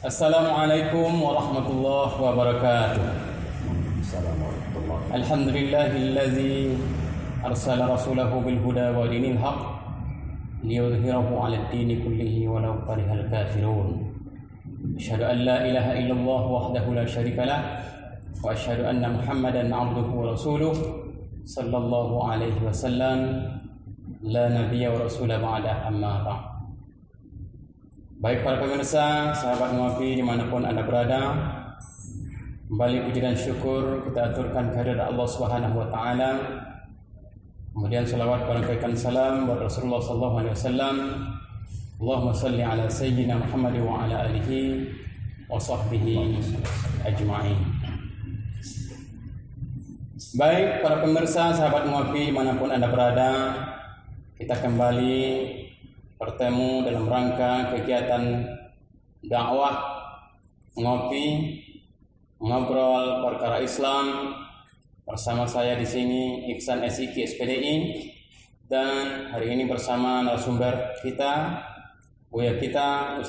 Assalamualaikum warahmatullahi wabarakatuh. Alhamdulillahillazi arsala rasulahu bil huda wa dinil haq liyudhhirahu 'alad dini kullihi walau karihal kafirun. Asyhadu an la ilaha illallah wahdahu la syarika lah wa asyhadu anna Muhammadan 'abduhu wa rasuluh sallallahu alaihi wasallam la nabiyya wa rasula ba'da amma ba'd. Baik para pemirsa, sahabat Muafi dimanapun Anda berada, kembali puji dan syukur kita aturkan kehadirat Allah Subhanahu wa taala. Kemudian selawat barangkaikan salam buat Rasulullah sallallahu alaihi wasallam. Allahumma salli ala sayyidina Muhammad wa ala alihi wa sahbihi ajma'in. Baik para pemirsa, sahabat Muafi dimanapun Anda berada, kita kembali bertemu dalam rangka kegiatan dakwah ngopi ngobrol perkara Islam bersama saya di sini Iksan SIK SPDI, dan hari ini bersama narasumber kita, buya kita,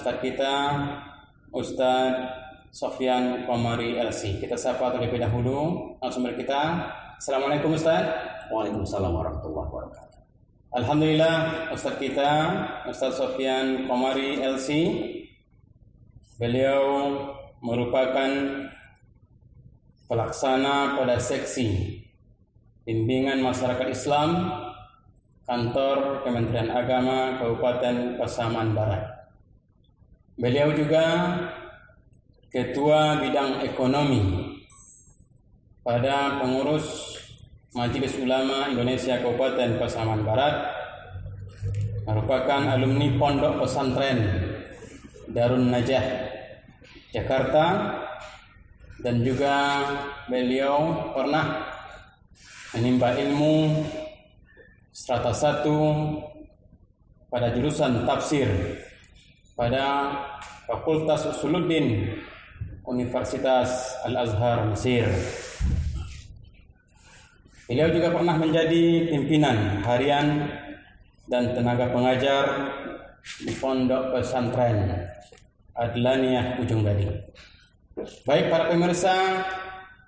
Ustadz Sofyan Qamari LC. Kita sapa terlebih dahulu narasumber kita. Assalamualaikum Ustadz. Waalaikumsalam warahmatullahi wabarakatuh. Alhamdulillah, Ustadz kita, Ustadz Sofyan Qamari LC, beliau merupakan pelaksana pada seksi bimbingan masyarakat Islam kantor Kementerian Agama Kabupaten Pasaman Barat. Beliau juga ketua bidang ekonomi pada pengurus Majelis Ulama Indonesia Kabupaten Pasaman Barat, merupakan alumni Pondok Pesantren Darun Najah Jakarta, dan juga beliau pernah menimba ilmu strata 1 pada jurusan tafsir pada Fakultas Usuluddin Universitas Al-Azhar Mesir. Beliau juga pernah menjadi pimpinan harian dan tenaga pengajar di Pondok Pesantren Adlaniyah Ujung Gading. Baik para pemirsa,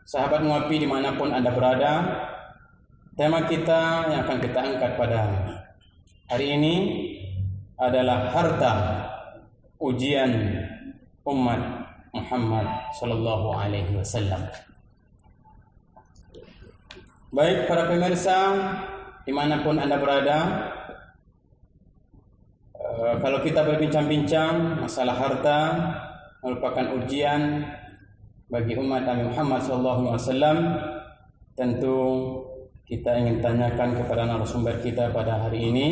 sahabat Muafi dimanapun Anda berada, tema kita yang akan kita angkat pada hari ini adalah harta ujian umat Muhammad Sallallahu Alaihi Wasallam. Baik para pemirsa dimanapun Anda berada, kalau kita berbincang-bincang masalah harta merupakan ujian bagi umat Nabi Muhammad SAW, tentu kita ingin tanyakan kepada narasumber kita pada hari ini,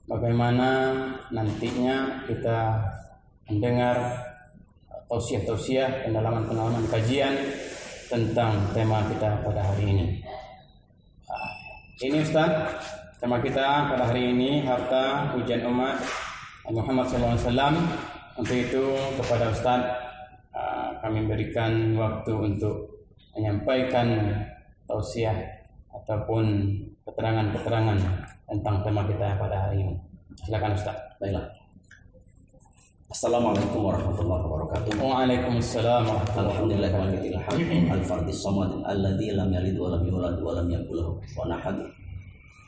bagaimana nantinya kita mendengar tausiah-tausiah, pendalaman-pendalaman kajian tentang tema kita pada hari ini. Ini Ustaz, tema kita pada hari ini harta ujian umat Muhammad SAW. Untuk itu kepada Ustaz kami berikan waktu untuk menyampaikan tausiah ataupun keterangan-keterangan tentang tema kita pada hari ini. Silakan Ustaz. Baiklah. Assalamualaikum warahmatullahi wabarakatuh. Waalaikumsalam warahmatullahi Alhamdulillahil al-fardis samad alladzi lam yalid wa lam yulad wa lam yakul lahu kufuwan ahad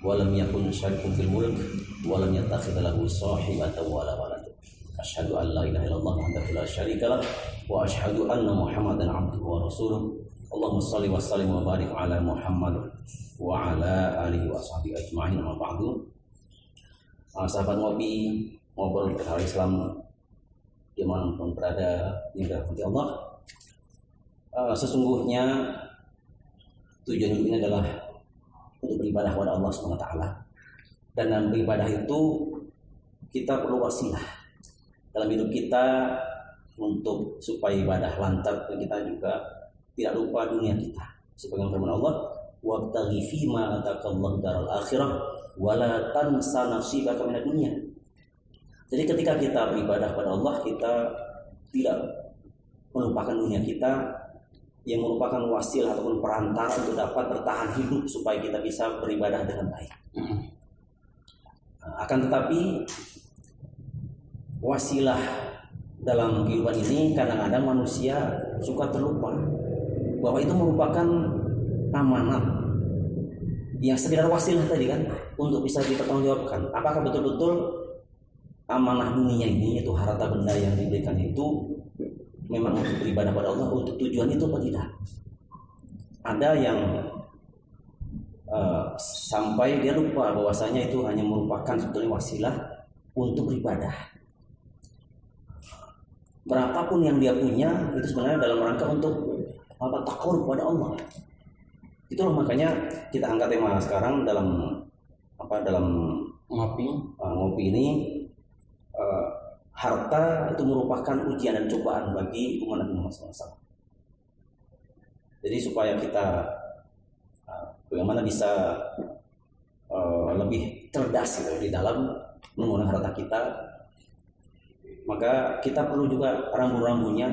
wa lam yakun syarikun fil mulk wa lam yattakhidh lahu sahibatan wa la walad. Asyhadu an la ilaha illallah wahdahu la syarika lah wa asyhadu anna Muhammadan 'abduhu wa rasuluh. Allahumma shalli wa sallim wa barik ala Muhammad wa ala alihi wa sahbihi ajma'in. Amma ba'du. Sahabat Muafi, ngobrol perkara Islam dimanapun berada yang dirahmati Allah. Sesungguhnya tujuan hidup ini adalah untuk beribadah kepada Allah SWT, dan dalam beribadah itu kita perlu wasilah dalam hidup kita untuk supaya ibadah lancar, dan kita juga tidak lupa dunia kita. Sebagaimana firman Allah, wabtaghi fima atakallahu daral akhirah wala tansa nasibaka minad dunya. Jadi ketika kita beribadah kepada Allah, kita tidak melupakan dunia kita, yang merupakan wasilah ataupun perantara untuk dapat bertahan hidup supaya kita bisa beribadah dengan baik. Akan tetapi wasilah dalam kehidupan ini kadang-kadang manusia suka terlupa bahwa itu merupakan amanat yang sekedar wasilah tadi kan untuk bisa dipertanggungjawabkan. Apakah betul-betul amanah dunia ini, itu harta benda yang diberikan itu memang untuk beribadah pada Allah, untuk tujuan itu atau tidak? Ada yang sampai dia lupa bahwasanya itu hanya merupakan sebetulnya wasilah untuk beribadah. Berapapun yang dia punya itu sebenarnya dalam rangka untuk taqarrub kepada Allah. Itulah makanya kita angkat tema sekarang dalam ngopi ini, harta itu merupakan ujian dan cobaan bagi umat Nabi Muhammad SAW. Jadi supaya kita bagaimana bisa lebih cerdas gitu, di dalam menggunakan harta kita, maka kita perlu juga rambu-rambunya,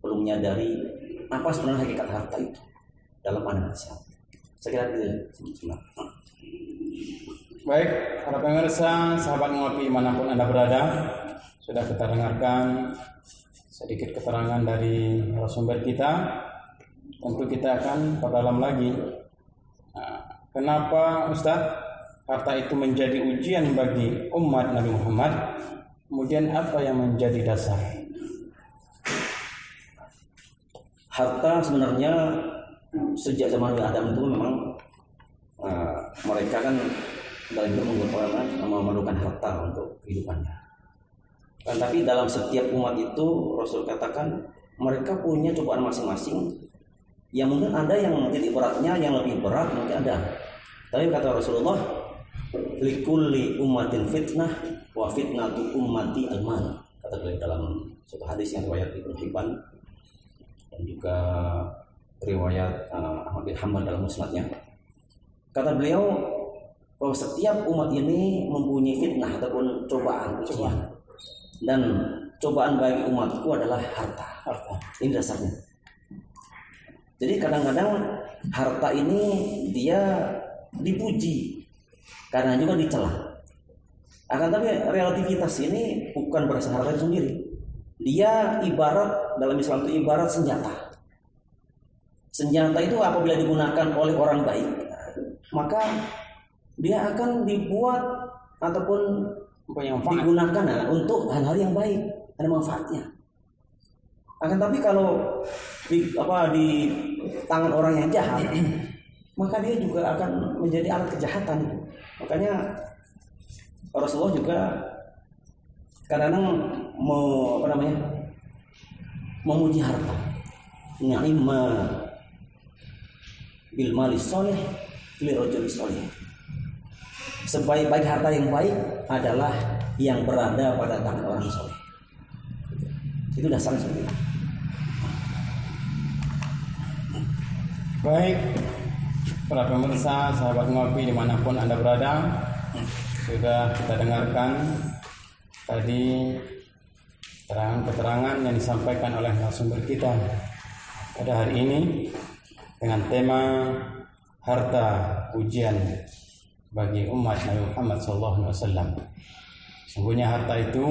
perlu menyadari apa sebenarnya hakikat harta itu dalam pandangan Islam. Saya kira itu. Baik, para pemirsa, sahabat ngopi dimanapun Anda berada, sudah kita dengarkan sedikit keterangan dari narasumber kita. Tentu kita akan perdalam lagi. Kenapa Ustaz harta itu menjadi ujian bagi umat Nabi Muhammad? Kemudian apa yang menjadi dasar? Harta sebenarnya sejak zaman Adam itu memang mereka kan dalam hidup memerlukan harta untuk kehidupannya. Tapi dalam setiap umat itu Rasul katakan mereka punya cobaan masing-masing. Yang mungkin ada yang jadi beratnya, yang lebih berat mungkin ada. Tapi kata Rasulullah, likulli ummatin fitnah wa fitnatu ummati al-mal. Kata beliau dalam suatu hadis yang riwayat Ibnu Hibban dan juga riwayat Ahmad bin Hanbal dalam musnadnya. Kata beliau bahwa setiap umat ini mempunyai fitnah ataupun cobaan. Dan cobaan bagi umatku adalah harta. Ini dasarnya. Jadi kadang-kadang harta ini dia dipuji, karena juga dicela. Akan tapi relativitas ini bukan berdasarkan harta itu sendiri. Dia ibarat, dalam Islam itu ibarat senjata. Senjata itu apabila digunakan oleh orang baik, maka dia akan dibuat ataupun digunakan untuk hal-hal yang baik, ada manfaatnya. Akan tapi kalau di tangan orang yang jahat, maka dia juga akan menjadi alat kejahatan. Makanya Rasulullah juga kadang-kadang memuji harta. Ni'ma bil mali sholih li rajul sholih. Sebaik-baik harta yang baik adalah yang berada pada tangan orang soleh. Itu dasarnya seperti itu. Baik, para pemirsa, sahabat ngopi dimanapun Anda berada, sudah kita dengarkan tadi keterangan yang disampaikan oleh narasumber kita pada hari ini dengan tema harta ujian bagi umat Nabi Muhammad SAW. Sungguhnya harta itu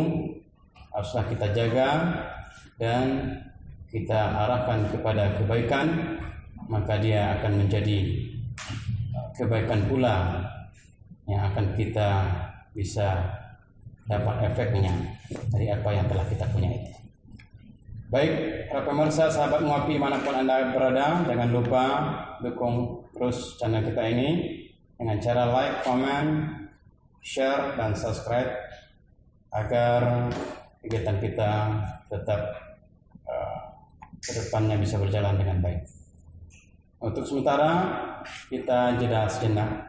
haruslah kita jaga dan kita arahkan kepada kebaikan, maka dia akan menjadi kebaikan pula yang akan kita bisa dapat efeknya dari apa yang telah kita punya itu. Baik, para pemirsa, sahabat ngopi manapun Anda berada, jangan lupa dukung terus channel kita ini dengan cara like, comment, share, dan subscribe agar kegiatan kita tetap ke depannya bisa berjalan dengan baik. Untuk sementara kita jeda sejenak.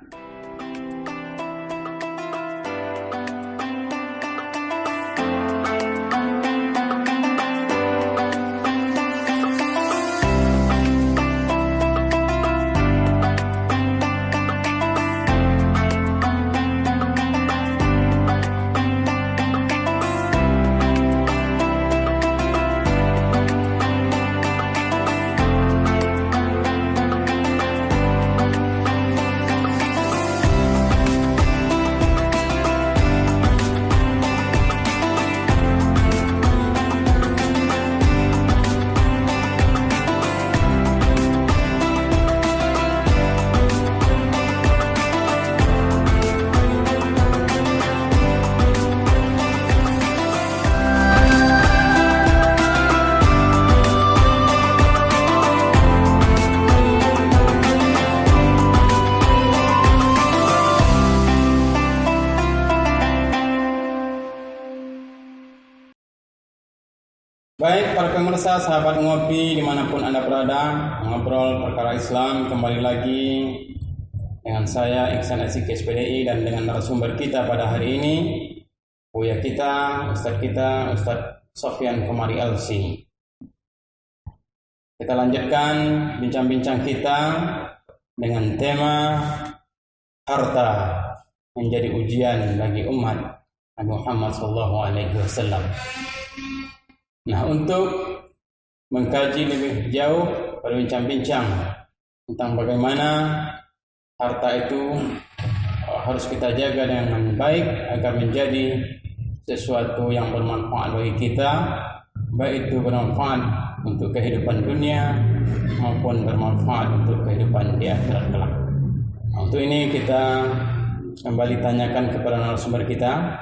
Baik para pemirsa, sahabat ngopi dimanapun Anda berada, ngobrol perkara Islam kembali lagi dengan saya Iksan Asik SPDI dan dengan narasumber kita pada hari ini, Buya kita, Ustadz Sofyan Komari LC. Kita lanjutkan bincang-bincang kita dengan tema harta menjadi ujian bagi umat Nabi Muhammad SAW. Nah, untuk mengkaji lebih jauh, berbincang-bincang tentang bagaimana harta itu harus kita jaga dengan baik agar menjadi sesuatu yang bermanfaat bagi kita, baik itu bermanfaat untuk kehidupan dunia maupun bermanfaat untuk kehidupan di akhirat kelak. Nah, untuk ini kita kembali tanyakan kepada narasumber kita,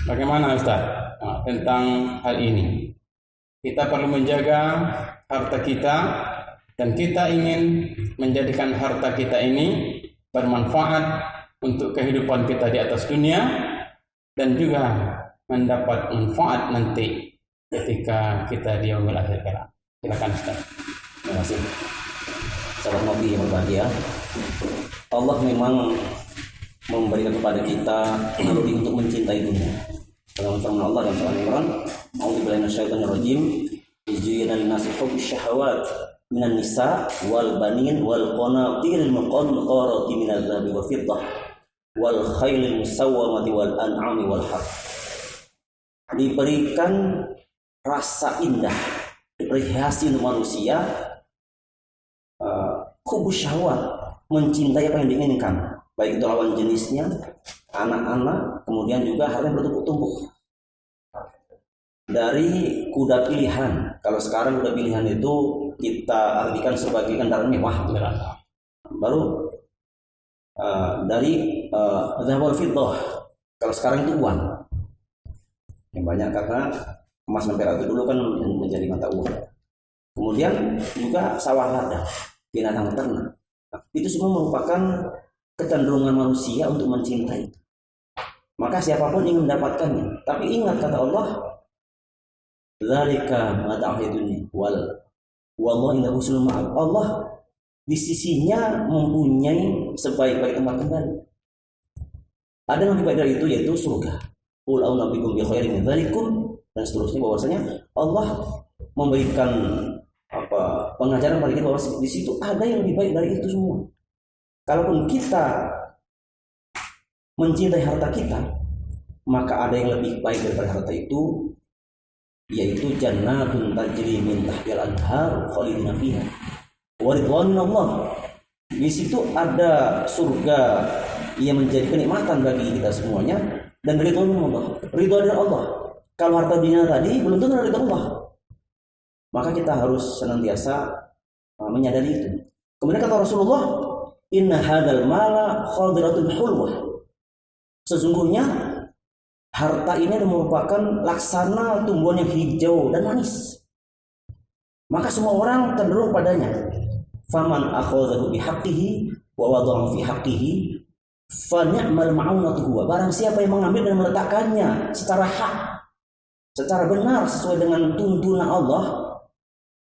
bagaimana Ustaz tentang hal ini? Kita perlu menjaga harta kita dan kita ingin menjadikan harta kita ini bermanfaat untuk kehidupan kita di atas dunia dan juga mendapat manfaat nanti ketika kita di yaumil akhir kelak. Silakan Ustaz. Terima kasih. Sahabat ngopi yang berbahagia, Allah memang memberikan kepada kita naluri untuk mencintai dunia. Dalam firman Allah dalam surah Al-Imran, "A'udzubillahi minasyaitonir rajim. Zuyyina lin-nasi hubbus syahawat minan nisa wal banin wal qanatiril muqantarati minadz dzahabi wal fiddah wal khailil musawwamati wal an'ami wal harth." Diberikan rasa indah, perhiasan untuk manusia, hubbus syahawat, mencintai apa yang diinginkan, baik itu lawan jenisnya, anak-anak, kemudian juga harta yang bertumpuk-tumpuk. Dari kuda pilihan, kalau sekarang kuda pilihan itu kita artikan sebagai kendaraan mewah, baru dari dzahab wal fiddah, kalau sekarang itu uang yang banyak karena emas dan perak itu dulu kan menjadi mata uang. Kemudian juga sawah ladang, binatang ternak, itu semua merupakan kecenderungan manusia untuk mencintai. Maka siapapun ingin mendapatkannya. Tapi ingat kata Allah, "Dzalika mata'ul dunya wal wallahu indahu husnul ma'ab." Allah di sisinya mempunyai sebaik-baik tempat kembali. Ada yang lebih baik dari itu, yaitu surga. Qul a'udzu bi khairin min dzalikum, dan seterusnya, bahwasanya Allah memberikan pengajaran kepada kita bahwa di situ ada yang lebih baik dari itu semua. Kalaupun kita mencintai harta kita, maka ada yang lebih baik daripada harta itu, yaitu jannatun tajri min tahtiha al-anhar khalidina fiha wa ridwanun Allah. Di situ ada surga yang menjadi kenikmatan bagi kita semuanya dan ridwanun Allah. Ridwan dari Allah. Kalau harta dunia tadi belum tentu dari Allah. Maka kita harus senantiasa menyadari itu. Kemudian kata Rasulullah, "Inna hadzal mala khadiratun hulwah." Sesungguhnya harta ini merupakan laksana tumbuhan yang hijau dan manis. Maka semua orang cenderung padanya. Faman akhadhahu bihaqqihi wa wada'ahu fi haqqihi fa ni'mal ma'unatuhu. Barang siapa yang mengambil dan meletakkannya secara hak, secara benar sesuai dengan tuntunan Allah,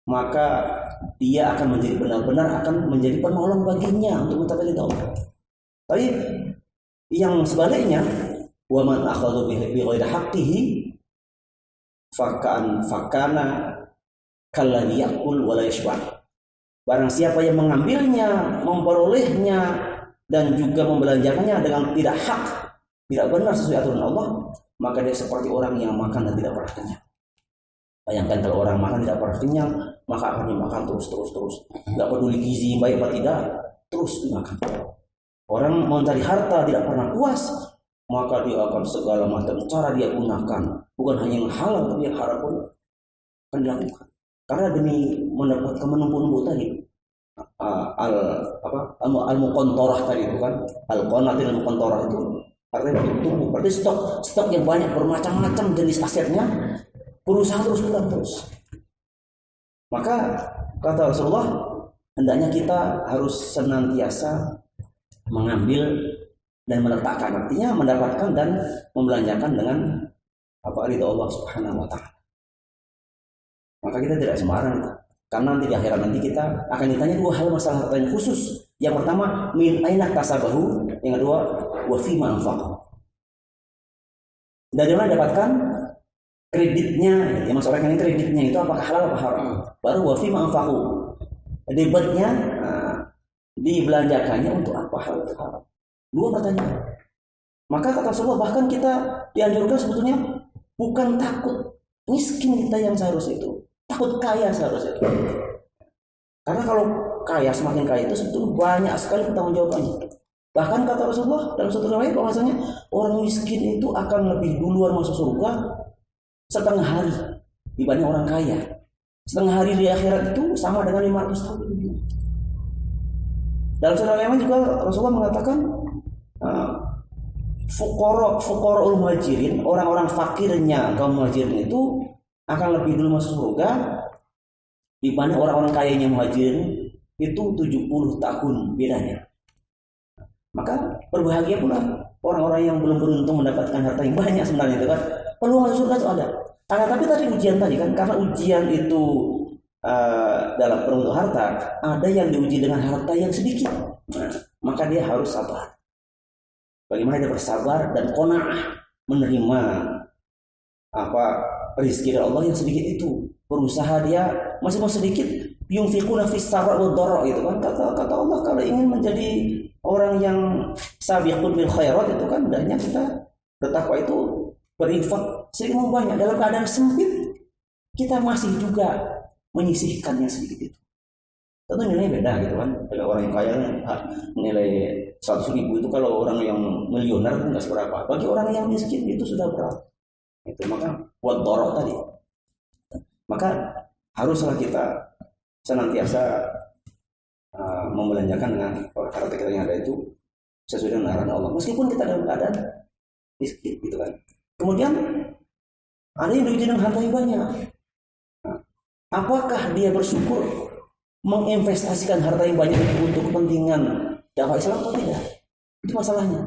maka dia akan menjadi benar-benar akan menjadi penolong baginya untuk mencapai ridha Allah. Tapi yang sebaliknya, wa man akhadha bi ghairi haqqihi fakana kalladhi yaqul wa la yashba. Barang siapa yang mengambilnya, memperolehnya dan juga membelanjakannya dengan tidak hak, tidak benar sesuai aturan Allah, maka dia seperti orang yang makan dan tidak pernah kenyang. Bayangkan kalau orang makan tidak pernah kenyang, maka akan dimakan terus. Tidak peduli gizi baik atau tidak, terus dimakan. Orang mencari harta tidak pernah puas, maka dia akan segala macam cara dia gunakan, bukan hanya yang halal tapi yang haram pun akan dilakukan. Karena demi mendapatkan menumpuk tadi, al-muqantarah tadi itu kan, al-qanatir al-muqantarah itu artinya bertumpuk. Berarti stok yang banyak bermacam-macam jenis asetnya, berusaha terus. Maka kata Rasulullah, hendaknya kita harus senantiasa mengambil dan meletakkan, artinya mendapatkan dan membelanjakan dengan ridha Allah Subhanahu wa taala. Maka kita tidak sembarang itu. Karena nanti di akhirat nanti kita akan ditanya dua hal masalah harta yang khusus. Yang pertama, min aina tasabahu, yang kedua, wa fima anfaqahu. Dari mana dapatkan kreditnya? Ya maksudnya ini kreditnya itu apakah halal atau haram? Baru wa fima anfaqahu. Debatnya dibelanjakannya untuk apa, halal atau haram? Dua pertanyaan. Maka kata Rasulullah, bahkan kita dianjurkan sebetulnya bukan takut miskin kita yang seharusnya itu, takut kaya seharusnya itu. Karena kalau kaya, semakin kaya itu sebetulnya banyak sekali pertanggungjawabannya. Bahkan kata Rasulullah dalam satu riwayat bahwasanya orang miskin itu akan lebih duluan masuk surga setengah hari dibanding orang kaya. Setengah hari di akhirat itu sama dengan 500 tahun. Dalam surah lain juga Rasulullah mengatakan fuqara'ul muhajirin, orang-orang fakirnya kaum muhajirin itu akan lebih dulu masuk surga dibanding orang-orang kayanya muhajirin itu 70 tahun bedanya. Maka berbahagia pula orang-orang yang belum beruntung mendapatkan harta yang banyak sebenarnya itu kan. Peluang masuk surga itu ada. Tapi tadi ujian tadi kan, karena ujian itu dalam peruntuk harta, ada yang diuji dengan harta yang sedikit. Nah, maka dia harus sabar. Bagaimana dia bersabar dan qanaah menerima rezeki dari Allah yang sedikit itu. Berusaha dia masih mau sedikit, yunfiquna fis sarra wad dharra itu kan, kata Allah kalau ingin menjadi orang yang sabiqun bil khairat itu kan hendaknya kita bertakwa itu berinfak sedikit banyak dalam keadaan sempit, kita masih juga menyisihkan yang sedikit itu. Tentu nilainya beda gitu kan. Kalau orang yang kaya nilai 100.000 itu, kalau orang yang miliuner itu nggak seberapa. Bagi orang yang miskin itu sudah berat. Itu maka buat dorong tadi. Maka haruslah kita senantiasa membelanjakan dengan harta kita yang ada itu sesuai dengan arahan Allah. Meskipun kita dalam keadaan miskin gitu kan. Kemudian ada yang diuji dengan harta yang banyak. Apakah dia bersyukur menginvestasikan harta yang banyak itu untuk kepentingan dakwah Islam atau tidak? Itu masalahnya.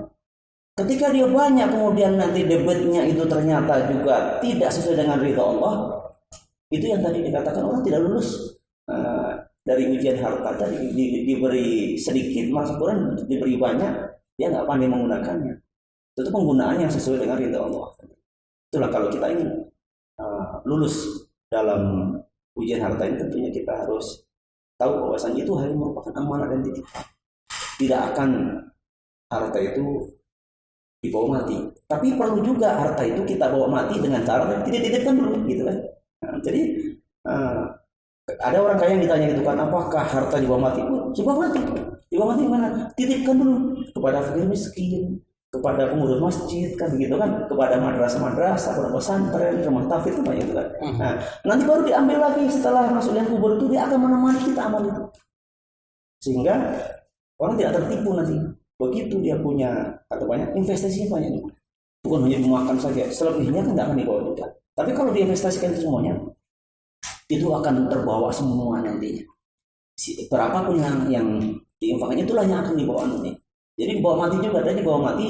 Ketika dia banyak kemudian nanti debatnya itu ternyata juga tidak sesuai dengan ridha Allah, itu yang tadi dikatakan orang tidak lulus dari ujian harta tadi. Diberi sedikit masuk Quran, diberi banyak, dia nggak pandai menggunakannya. Itu penggunaan yang sesuai dengan ridha Allah. Itulah kalau kita ingin lulus dalam ujian harta ini, tentunya kita harus tahu bahwasanya itu hanya merupakan amanah dan titipan. Tidak akan harta itu dibawa mati, tapi perlu juga harta itu kita bawa mati dengan cara titip-titipkan dulu gitu kan. Jadi ada orang kaya yang ditanya gitu kan, apakah harta dibawa mati? Dibawa mati gimana? Titipkan dulu kepada fakir miskin, kepada pengurus masjid kan begitu kan, kepada madrasah, kepada pesantren, rumah tahfidz kan gitu kan. Nah, nanti baru diambil lagi setelah masuk yang kubur itu, dia akan menemani kita amal itu. Sehingga orang tidak tertipu nanti. Begitu dia punya atau banyak, investasinya banyak juga. Bukan hanya memakan saja, selebihnya kan tidak akan dibawa juga. Tapi kalau diinvestasikan itu semuanya, itu akan terbawa semua nantinya. Berapapun yang diinfakkan itulah yang akan dibawa nanti. Jadi dibawa mati juga, dan dibawa mati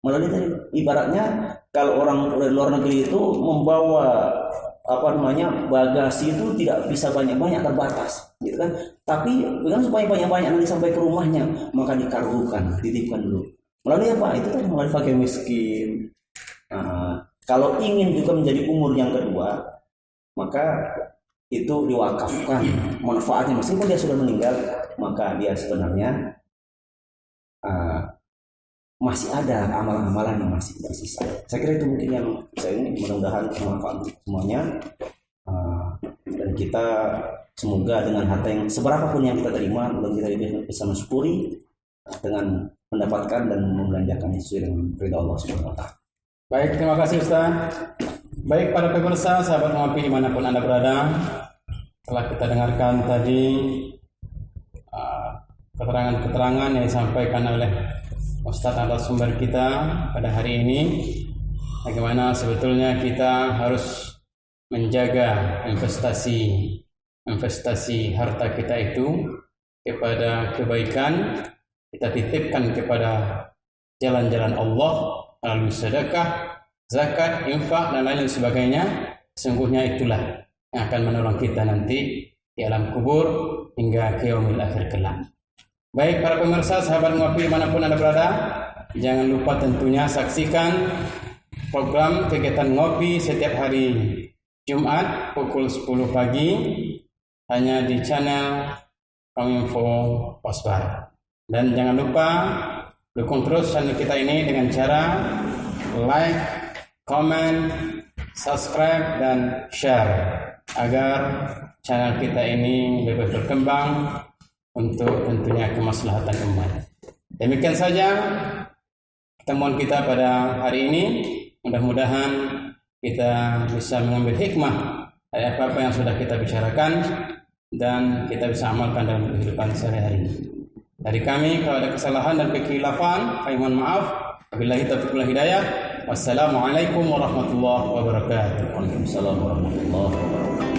melalui tadi. Ibaratnya kalau orang dari luar negeri itu membawa bagasi itu tidak bisa banyak-banyak, terbatas gitu kan. Tapi dengan supaya banyak-banyak nanti sampai ke rumahnya, maka dikargukan, dititipkan dulu. Melalui apa? Itu kan melalui fakir miskin. Kalau ingin juga menjadi umur yang kedua, maka itu diwakafkan manfaatnya, meskipun dia sudah meninggal, maka dia sebenarnya masih ada amalan-amalan yang masih tersisa. Saya kira itu mungkin yang saya ini, mudah-mudahan bermanfaat untuk semuanya. Dan kita semoga dengan harta yang seberapa pun yang kita terima, mudah kita bisa mensyukuri dengan mendapatkan dan membelanjakannya sesuai dengan ridha Allah Subhanahu wa taala. Baik, terima kasih Ustaz. Baik para pemirsa, sahabat ngopi dimanapun Anda berada, telah kita dengarkan tadi keterangan-keterangan yang disampaikan oleh Ustaz narasumber kita pada hari ini, bagaimana sebetulnya kita harus menjaga investasi harta kita itu kepada kebaikan, kita titipkan kepada jalan-jalan Allah melalui sedekah, zakat, infak dan lain sebagainya. Sungguhnya itulah yang akan menolong kita nanti di alam kubur hingga ke yaumil akhir kelak. Baik para pemirsa, sahabat ngopi manapun Anda berada, jangan lupa tentunya saksikan program kegiatan ngopi setiap hari Jumat pukul 10 pagi hanya di channel Kominfo Posbar. Dan jangan lupa dukung terus channel kita ini dengan cara like, comment, subscribe, dan share agar channel kita ini lebih berkembang untuk tentunya kemaslahatan umat. Demikian saja pertemuan kita pada hari ini. Mudah-mudahan kita bisa mengambil hikmah dari apa-apa yang sudah kita bicarakan dan kita bisa amalkan dalam kehidupan sehari-hari. Dari kami, kalau ada kesalahan dan kekhilafan, kami mohon maaf. Wabillahi taufiq wal hidayah. Wassalamualaikum warahmatullahi wabarakatuh. Waalaikumsalam warahmatullahi wabarakatuh.